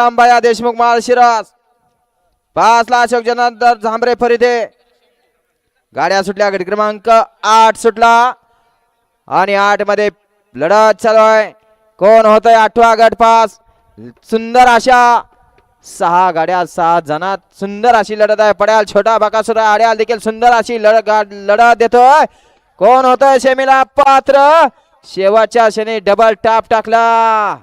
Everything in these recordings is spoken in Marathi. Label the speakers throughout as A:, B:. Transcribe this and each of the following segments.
A: अंबाया देशमुख माळशिरस 5 ला अशोक जनार्दन झांबरे फरीदे. गाड्या सुटल्या. गट क्रमांक 8 सुटला आणि 8 मध्ये लढत चालू आहे. कोण होतंय 8वा गट पास. सुंदर अशा 6 गाड्या 6 जणात सुंदर अशी लढत आहे. पड्याल छोटा बकासूर आड्याल देखील सुंदर अशी लढत देतोय. कोण होतंय सेमीला पात्र. शेवटच्या क्षणी डबल टाप टाकला.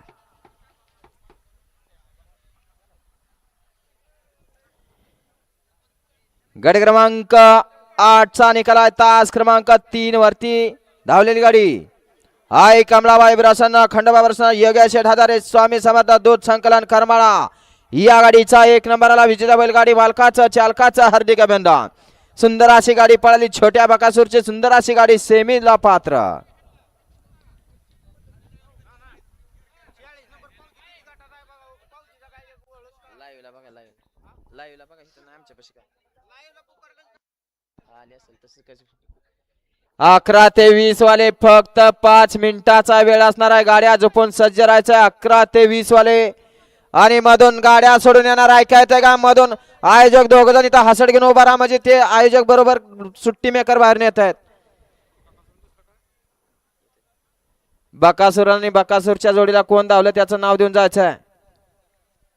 A: गट क्रमांक 8 चा निकाल आहे. तास क्रमांक 3 वरती धावलेली गाडी आई कमलाबाई प्रसन्न खंडोबा प्रसन्न योगेश शेठ हजारे स्वामी समर्थ दूध संकलन करमाळा या गाडीचा 1 नंबरला विजेता बैलगाडी मालकाचं चालकाचं हार्दिक अभिनंदन. सुंदर अशी गाडी पळाली. छोट्या बकासूरची सुंदर अशी गाडी सेमीला पात्र. अकरा ते 20 वाले फक्त 5 मिनिटाचा वेळ असणार आहे. गाड्या झोपून सज्ज राहायचं. 11 ते 20 वाले आणि मधून गाड्या सोडून येणार. ऐकायचंय का मधून आयोजक दोघ जण इथं हसड घेऊन उभा राहा म्हणजे ते आयोजक बरोबर सुट्टी मेकर बाहेर नेत आहेत. बकासूर आणि बकासूरच्या जोडीला कोण धावलं त्याचं नाव देऊन जायचं आहे.